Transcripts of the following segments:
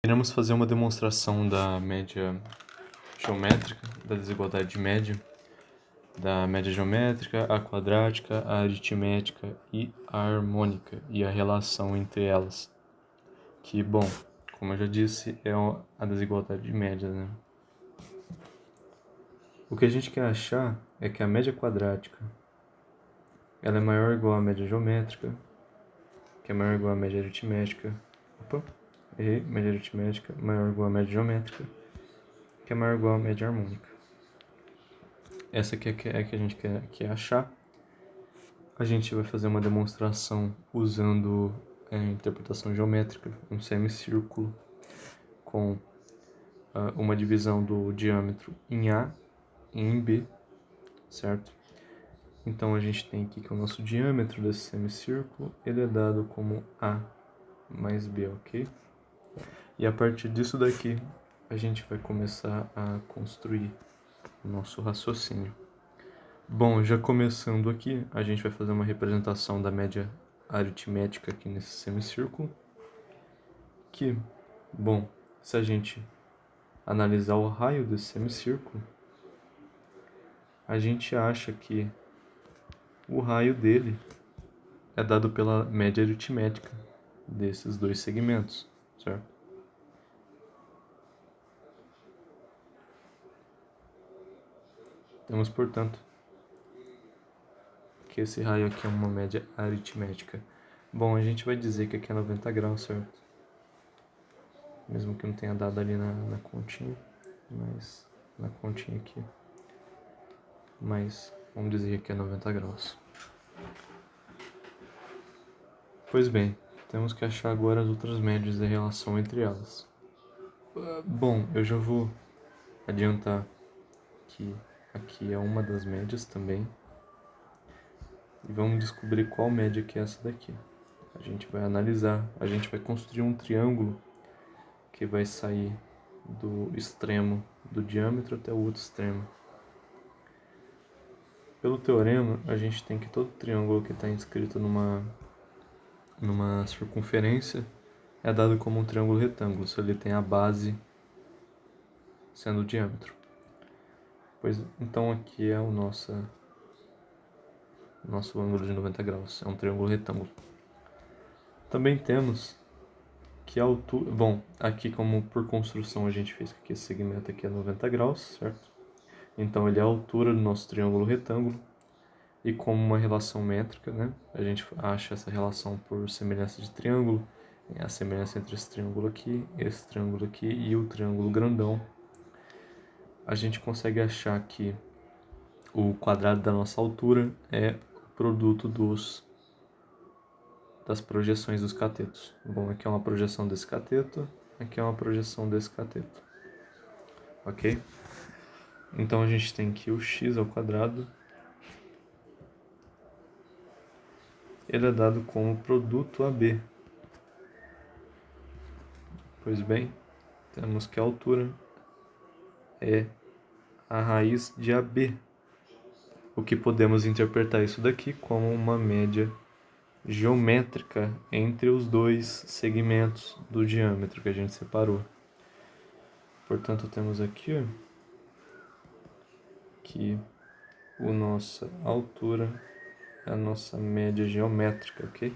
Iremos fazer uma demonstração da média geométrica, da desigualdade de média, da média geométrica, a quadrática, a aritmética e a harmônica e a relação entre elas. Que, bom, como eu já disse, é a desigualdade de média, né? O que a gente quer achar é que a média quadrática ela é maior ou igual à média geométrica, que é maior ou igual à média aritmética. Média aritmética maior ou igual à média geométrica, que é maior ou igual à média harmônica. Essa aqui é que a gente quer achar. A gente vai fazer uma demonstração usando interpretação geométrica, um semicírculo com uma divisão do diâmetro em A e em B, certo? Então a gente tem aqui que o nosso diâmetro desse semicírculo ele é dado como A mais B, ok? E a partir disso daqui a gente vai começar a construir o nosso raciocínio. Bom, já começando aqui, a gente vai fazer uma representação da média aritmética aqui nesse semicírculo. Que, bom, se a gente analisar o raio desse semicírculo, a gente acha que o raio dele é dado pela média aritmética desses dois segmentos, certo? Temos, portanto, que esse raio aqui é uma média aritmética. Bom, a gente vai dizer que aqui é 90 graus, certo? Mesmo que não tenha dado ali na continha, mas na continha aqui. Mas vamos dizer que é 90 graus. Pois bem, temos que achar agora as outras médias da relação entre elas. Bom, eu já vou adiantar que aqui é uma das médias também. E vamos descobrir qual média que é essa daqui. A gente vai analisar, a gente vai construir um triângulo que vai sair do extremo do diâmetro até o outro extremo. Pelo teorema, a gente tem que todo triângulo que está inscrito numa circunferência é dado como um triângulo retângulo, se ele tem a base sendo o diâmetro. Pois então aqui é o nosso ângulo de 90 graus, é um triângulo retângulo. Também temos que a altura... Bom, aqui como por construção a gente fez que esse segmento aqui é 90 graus, certo? Então ele é a altura do nosso triângulo retângulo. E como uma relação métrica, né? A gente acha essa relação por semelhança de triângulo, a semelhança entre esse triângulo aqui e o triângulo grandão. A gente consegue achar que o quadrado da nossa altura é o produto das projeções dos catetos. Bom, aqui é uma projeção desse cateto, aqui é uma projeção desse cateto. Ok? Então a gente tem que o x ao quadrado ele é dado como produto AB. Pois bem, temos que a altura é a raiz de AB, o que podemos interpretar isso daqui como uma média geométrica entre os dois segmentos do diâmetro que a gente separou. Portanto, temos aqui que a nossa altura é a nossa média geométrica, ok?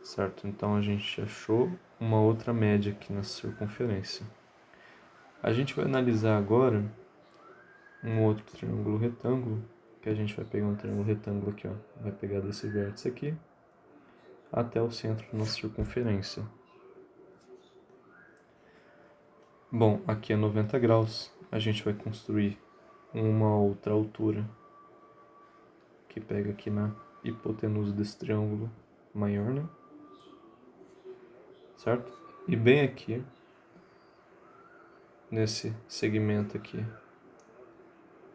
Certo, então a gente achou uma outra média aqui na circunferência. A gente vai analisar agora um outro triângulo retângulo, que a gente vai pegar um triângulo retângulo aqui, ó, vai pegar desse vértice aqui até o centro da nossa circunferência. Bom, aqui é 90 graus, a gente vai construir uma outra altura que pega aqui na hipotenusa desse triângulo maior, né? Certo? E bem aqui, nesse segmento aqui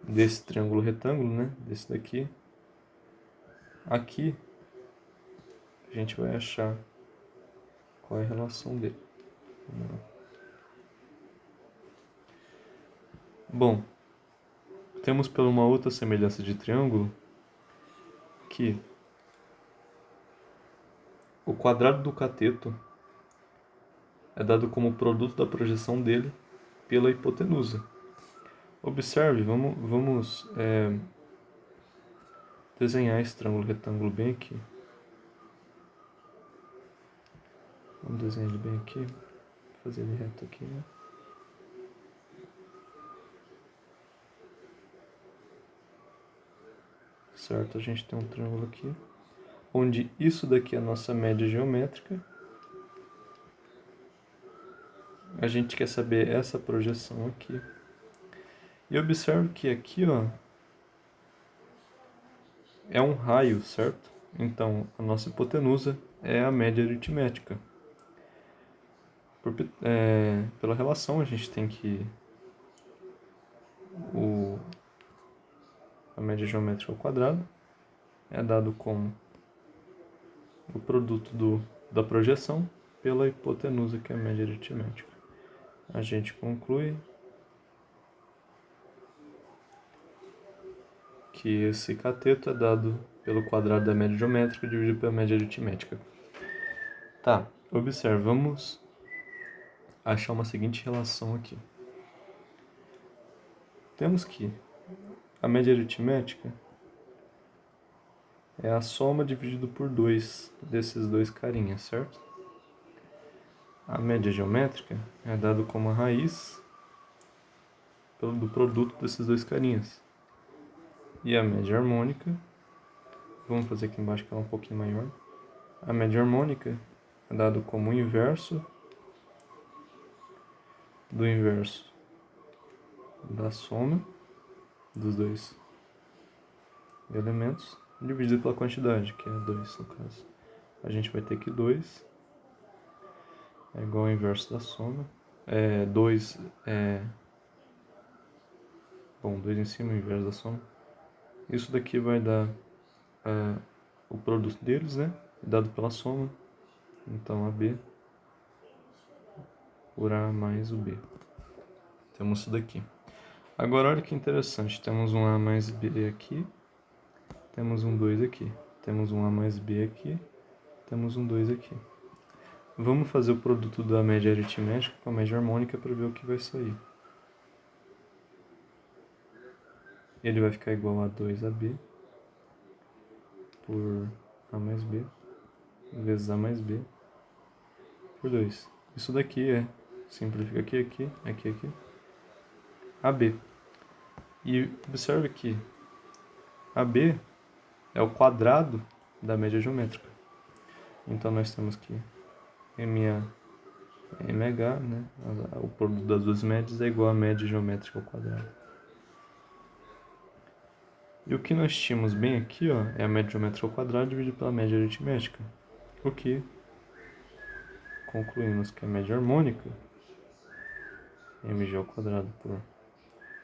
desse triângulo retângulo, né? Desse daqui, aqui a gente vai achar qual é a relação dele. Vamos lá. Bom, temos por uma outra semelhança de triângulo que o quadrado do cateto é dado como produto da projeção dele pela hipotenusa. Observe, vamos desenhar esse triângulo retângulo bem aqui. Vamos desenhar ele bem aqui, fazer ele reto aqui, né? Certo, a gente tem um triângulo aqui, onde isso daqui é a nossa média geométrica. A gente quer saber essa projeção aqui. E observe que aqui, ó, é um raio, certo? Então, a nossa hipotenusa é a média aritmética. Pela relação, a gente tem que a média geométrica ao quadrado é dado como o produto da projeção pela hipotenusa, que é a média aritmética. A gente conclui que esse cateto é dado pelo quadrado da média geométrica dividido pela média aritmética. Tá, observe, vamos achar uma seguinte relação aqui. Temos que a média aritmética é a soma dividido por 2 desses dois carinhas, certo? A média geométrica é dado como a raiz do produto desses dois carinhas. E a média harmônica, vamos fazer aqui embaixo que ela é um pouquinho maior. A média harmônica é dado como o inverso do inverso da soma dos dois elementos, dividido pela quantidade, que é 2 no caso. A gente vai ter que 2 é igual ao inverso da soma. 2 2 em cima, o inverso da soma. Isso daqui vai dar o produto deles, né? Dado pela soma. Então, AB por A mais o B. Temos isso daqui. Agora, olha que interessante. Temos um A mais B aqui. Temos um 2 aqui. Temos um A mais B aqui. Temos um 2 aqui. Vamos fazer o produto da média aritmética com a média harmônica para ver o que vai sair. Ele vai ficar igual a 2AB por A mais B vezes A mais B por 2. Isso daqui simplifica aqui, AB. E observe que AB é o quadrado da média geométrica. Então nós temos que MA MH, né? O produto das duas médias é igual a média geométrica ao quadrado. E o que nós tínhamos bem aqui, ó, é a média geométrica ao quadrado dividido pela média aritmética. O que concluímos que a média harmônica, mg ao quadrado por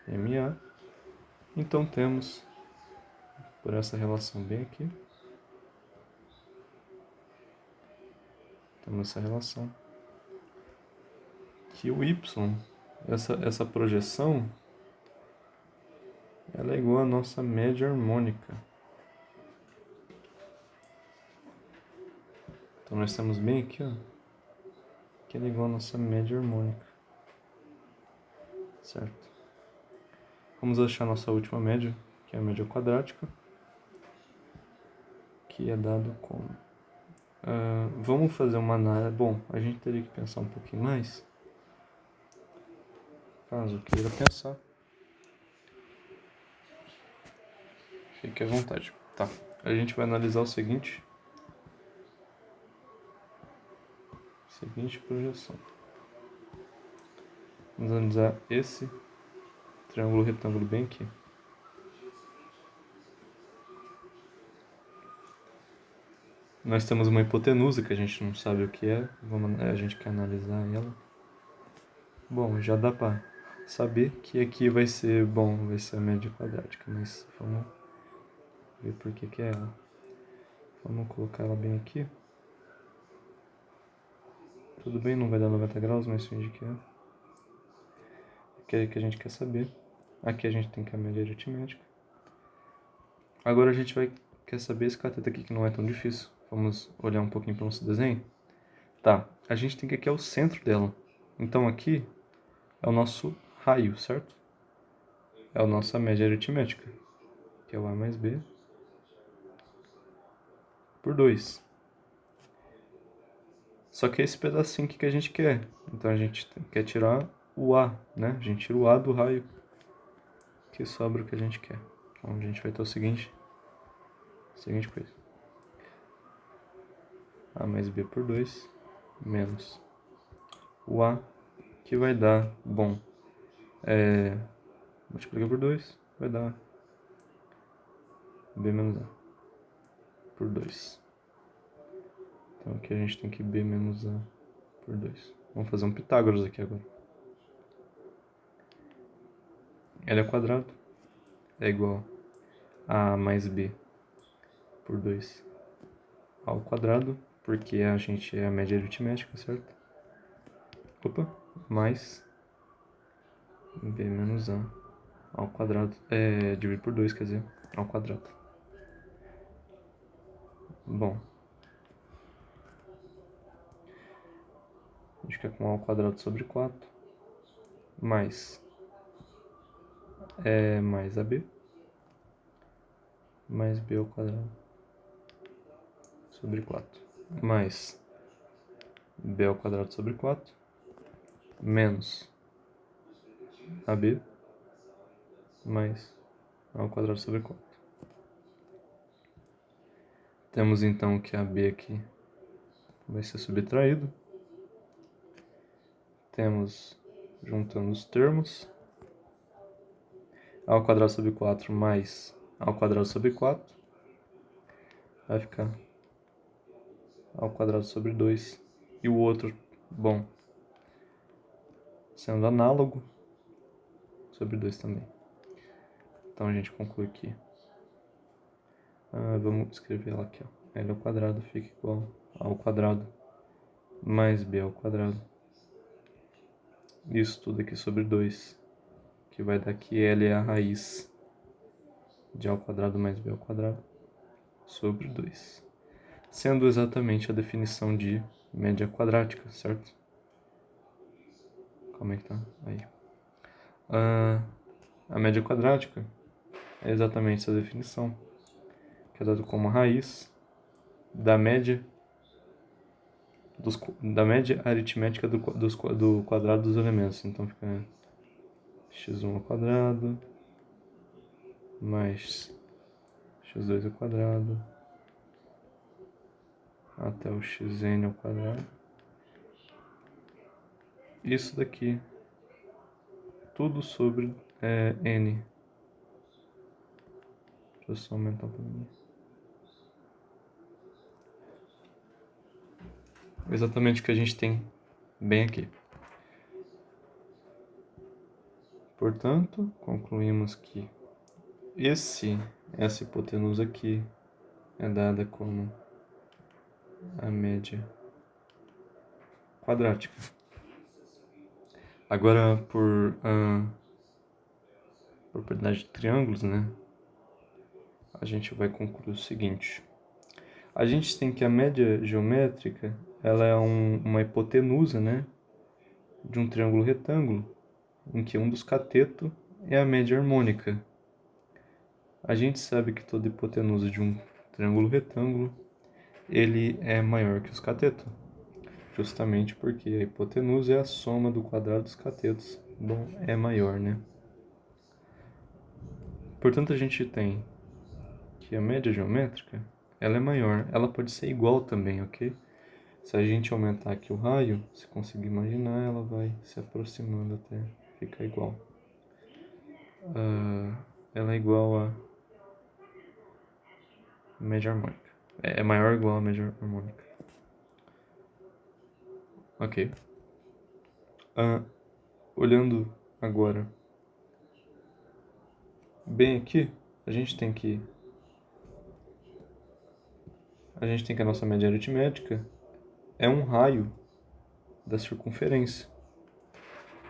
ma. Então temos, por essa relação bem aqui, temos essa relação, que o y, essa projeção, ela é igual à nossa média harmônica. Então nós temos bem aqui, ó, que ela é igual à nossa média harmônica. Certo? Vamos achar a nossa última média, que é a média quadrática, que é dado como... vamos fazer uma análise... Bom, a gente teria que pensar um pouquinho mais. Caso queira pensar, fique à vontade. Tá, a gente vai analisar o seguinte projeção. Vamos analisar esse triângulo retângulo bem aqui. Nós temos uma hipotenusa que a gente não sabe o que é, a gente quer analisar ela. Bom, já dá para saber que aqui vai ser a média quadrática, mas vamos ver por que é ela. Vamos colocar ela bem aqui. Tudo bem, não vai dar 90 graus, mas finge que é. Que é que a gente quer saber. Aqui a gente tem que a média aritmética. Agora a gente quer saber esse cateto aqui que não é tão difícil. Vamos olhar um pouquinho para o nosso desenho? Tá, a gente tem que aqui é o centro dela. Então aqui é o nosso raio, certo? É a nossa média aritmética, que é o A mais B por 2. Só que é esse pedacinho aqui que a gente quer. Então a gente quer tirar o A, né? A gente tira o A do raio, que sobra o que a gente quer. Então a gente vai ter a seguinte coisa. A mais B por 2 menos o A, que vai dar, bom, multiplicar por 2, vai dar B menos A por 2. Então aqui a gente tem que B menos A por 2. Vamos fazer um Pitágoras aqui agora. L ao quadrado é igual a A mais B por 2 ao quadrado, porque a gente é a média aritmética, certo? Opa, mais B menos A ao quadrado, dividido por 2, quer dizer, ao quadrado. Bom, a gente fica com A ao quadrado sobre 4, mais AB, mais B ao quadrado sobre 4, mais B ao quadrado sobre 4, menos AB, mais A ao quadrado sobre 4. Temos então que AB aqui vai ser subtraído. Temos, juntando os termos, A ao quadrado sobre 4 mais A ao quadrado sobre 4 vai ficar A ao quadrado sobre 2. E o outro, bom, sendo análogo, sobre 2 também. Então a gente conclui aqui. Vamos escrever ela aqui, ó. L ao quadrado fica igual a ao quadrado mais B ao quadrado. Isso tudo aqui sobre 2, que vai dar que L é a raiz de A ao quadrado mais B ao quadrado sobre 2. Sendo exatamente a definição de média quadrática, certo? Como é que tá? Aí. A média quadrática é exatamente essa definição, que é dado como a raiz da média da média aritmética do quadrado dos elementos. Então fica x1 ao quadrado mais x2 ao quadrado até o xn ao quadrado. Isso daqui, tudo sobre n. Deixa eu só aumentar um pouquinho. Exatamente o que a gente tem bem aqui. Portanto, concluímos que essa hipotenusa aqui é dada como a média quadrática. Agora, por propriedade de triângulos, né? A gente vai concluir o seguinte. A gente tem que a média geométrica, ela é uma hipotenusa, né? De um triângulo retângulo, em que um dos catetos é a média harmônica. A gente sabe que toda hipotenusa de um triângulo retângulo, ele é maior que os catetos. Justamente porque a hipotenusa é a soma do quadrado dos catetos. Bom, é maior, né? Portanto, a gente tem que a média geométrica, ela é maior. Ela pode ser igual também, ok? Se a gente aumentar aqui o raio, se conseguir imaginar, ela vai se aproximando até ficar igual. Ela é igual a média harmônica. É maior ou igual a média harmônica. Ok. Olhando agora bem aqui, a gente tem que a nossa média aritmética é um raio da circunferência,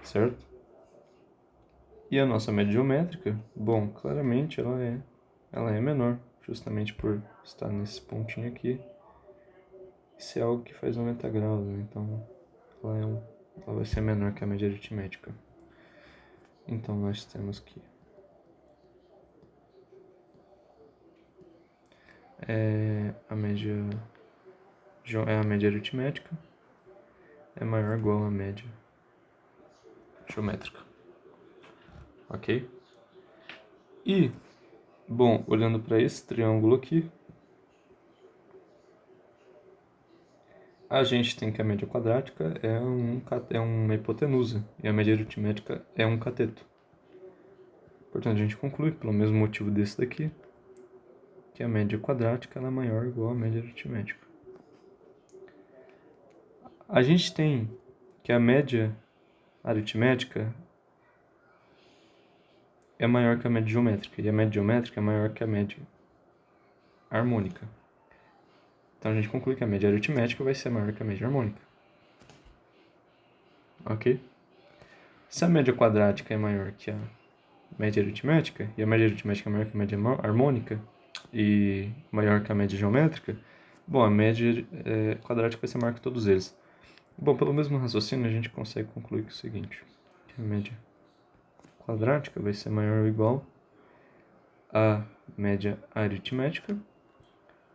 certo? E a nossa média geométrica, bom, claramente ela é menor, justamente por estar nesse pontinho aqui Isso é algo que faz 90 graus, né? Então ela vai ser menor que a média aritmética. Então nós temos que a média aritmética é maior ou igual à média geométrica. Ok? E, bom, olhando para esse triângulo aqui, a gente tem que a média quadrática é uma hipotenusa e a média aritmética é um cateto. Portanto, a gente conclui, pelo mesmo motivo desse daqui, que a média quadrática ela é maior ou igual à média aritmética. A gente tem que a média aritmética é maior que a média geométrica, e a média geométrica é maior que a média harmônica. Então a gente conclui que a média aritmética vai ser maior que a média harmônica. Ok? Se a média quadrática é maior que a média aritmética, e a média aritmética é maior que a média harmônica, e maior que a média geométrica, bom, a média quadrática vai ser maior que todos eles. Bom, pelo mesmo raciocínio, a gente consegue concluir que é o seguinte, que a média quadrática vai ser maior ou igual à média aritmética,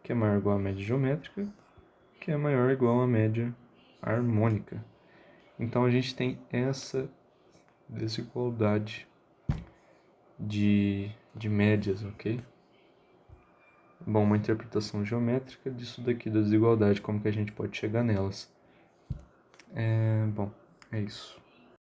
que é maior ou igual à média geométrica, que é maior ou igual à média harmônica. Então a gente tem essa desigualdade de médias, ok? Bom, uma interpretação geométrica disso daqui, da desigualdade, como que a gente pode chegar nelas. Bom, é isso.